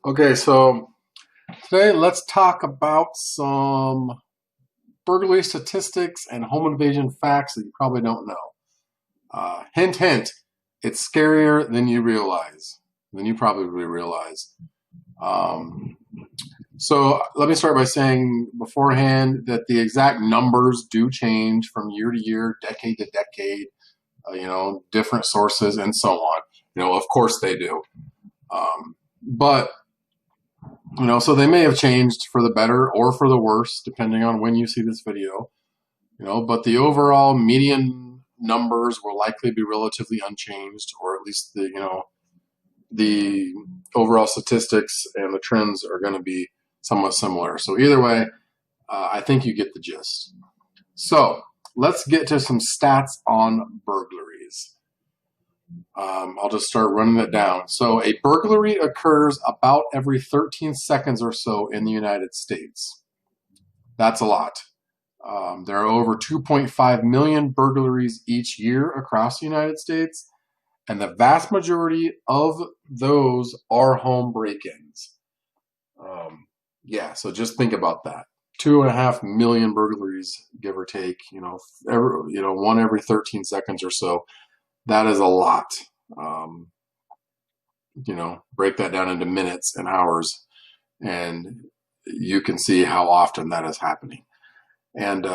Okay, so today let's talk about some burglary statistics and home invasion facts that you probably don't know. Hint, hint, it's scarier than than you probably realize. Um, so let me start by saying beforehand that the exact numbers do change from year to year, decade to decade, different sources and so on. Of course they do. But so they may have changed for the better or for the worse, depending on when you see this video. But the overall median numbers will likely be relatively unchanged, or at least the overall statistics and the trends are going to be somewhat similar. So either way, I think you get the gist. So let's get to some stats on burglaries. I'll just start running it down. So a burglary occurs about every 13 seconds or so in the United States. That's a lot. There are over 2.5 million burglaries each year across the United States, and the vast majority of those are home break-ins. So just think about that. 2.5 million burglaries, give or take. One every 13 seconds or so. That is a lot. Break that down into minutes and hours, and you can see how often that is happening. And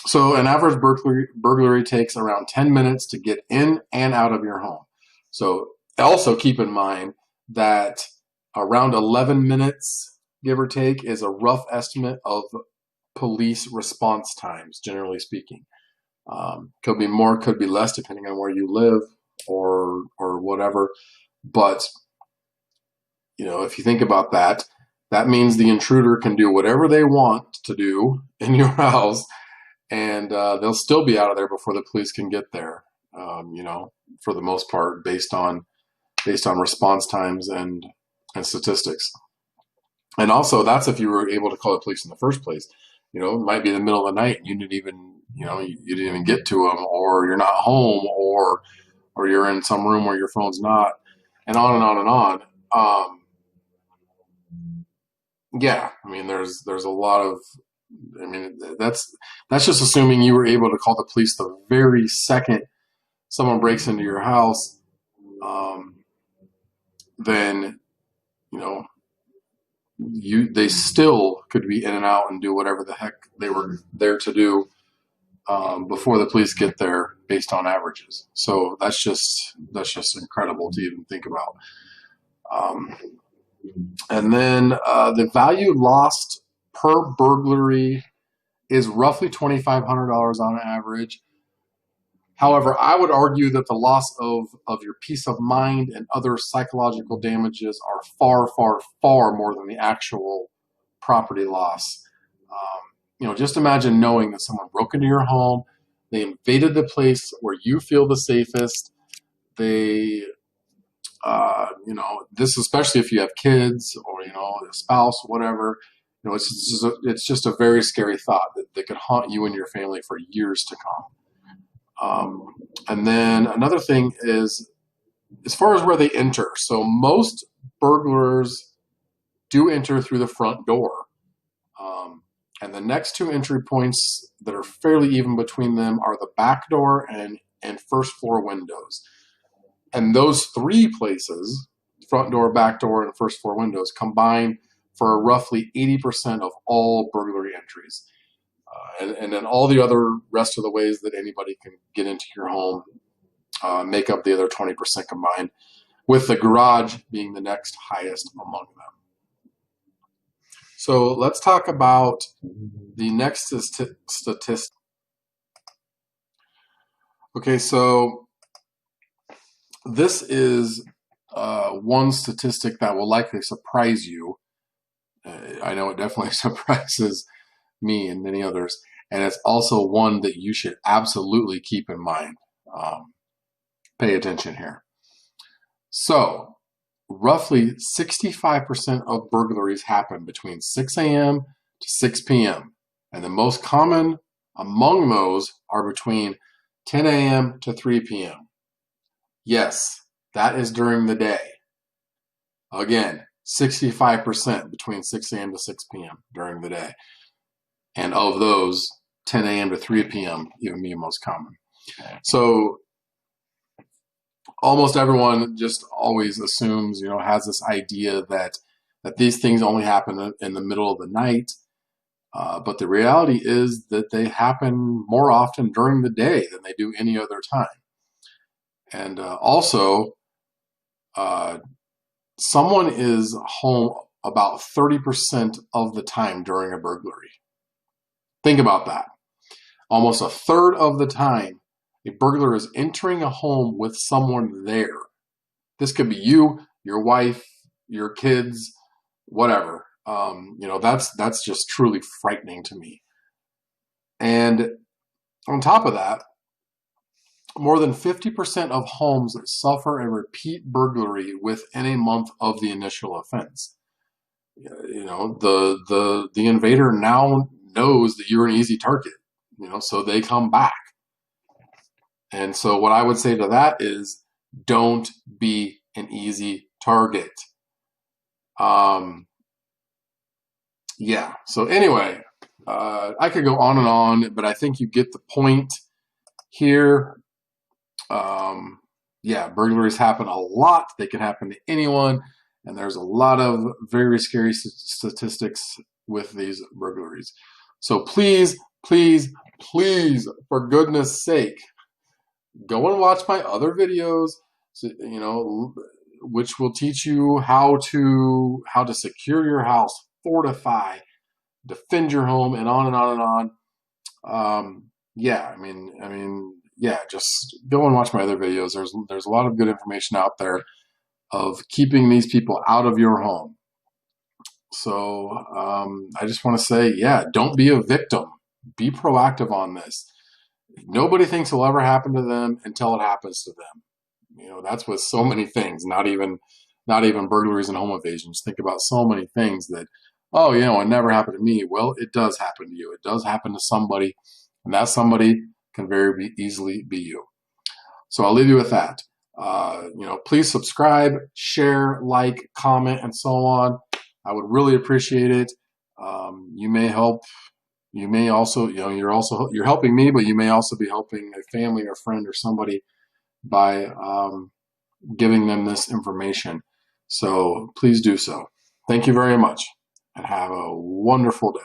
so an average burglary takes around 10 minutes to get in and out of your home. So also keep in mind that around 11 minutes, give or take, is a rough estimate of police response times, generally speaking. Could be more, could be less, depending on where you live or whatever. But, if you think about that, that means the intruder can do whatever they want to do in your house, and they'll still be out of there before the police can get there. For the most part, based on response times and statistics. And also, that's if you were able to call the police in the first place. It might be the middle of the night, and you didn't even get to them, or you're not home, or you're in some room where your phone's not, and on and on and on. There's a lot of, that's just assuming you were able to call the police the very second someone breaks into your house. Then, they still could be in and out and do whatever the heck they were there to do before the police get there, based on averages. So that's just incredible to even think about. And then the value lost per burglary is roughly $2,500 on average. However, I would argue that the loss of your peace of mind and other psychological damages are far, far, far more than the actual property loss. Just imagine knowing that someone broke into your home, they invaded the place where you feel the safest. They, this especially if you have kids or a spouse, whatever. It's just a very scary thought that could haunt you and your family for years to come. And then another thing is, as far as where they enter. So most burglars do enter through the front door. And the next two entry points that are fairly even between them are the back door and first floor windows. And those three places, front door, back door, and first floor windows, combine for roughly 80% of all burglary entries. And then all the other rest of the ways that anybody can get into your home make up the other 20% combined, with the garage being the next highest among them. So let's talk about the next statistic. Okay, so this is one statistic that will likely surprise you. I know it definitely surprises me and many others, and it's also one that you should absolutely keep in mind. Pay attention here. So, roughly 65% of burglaries happen between 6 a.m. to 6 p.m., and the most common among those are between 10 a.m. to 3 p.m. Yes, that is during the day. Again, 65% between 6 a.m. to 6 p.m. during the day. And of those, 10 a.m. to 3 p.m. even being most common. So almost everyone just always assumes, has this idea that these things only happen in the middle of the night. But the reality is that they happen more often during the day than they do any other time. And also, someone is home about 30% of the time during a burglary. Think about that. Almost a third of the time, a burglar is entering a home with someone there. This could be you, your wife, your kids, whatever. That's just truly frightening to me. And on top of that, more than 50% of homes suffer a repeat burglary within a month of the initial offense. The invader now knows that you're an easy target, so they come back. And so what I would say to that is, don't be an easy target. Yeah. So anyway, I could go on and on, but I think you get the point here. Yeah, burglaries happen a lot. They can happen to anyone. And there's a lot of very scary statistics with these burglaries. So please, please, please, for goodness sake, go and watch my other videos, which will teach you how to secure your house, fortify, defend your home, and on and on and on. Yeah, yeah, just go and watch my other videos. There's a lot of good information out there of keeping these people out of your home. So I just want to say, yeah, don't be a victim. Be proactive on this. Nobody thinks it'll ever happen to them until it happens to them. That's with so many things, not even burglaries and home invasions. Think about so many things that, it never happened to me. Well, it does happen to you. It does happen to somebody, and that somebody can very easily be you. So I'll leave you with that. Please subscribe, share, like, comment, and so on. I would really appreciate it. You may help. You may also, you're helping me, but you may also be helping a family or friend or somebody by giving them this information. So please do so. Thank you very much, and have a wonderful day.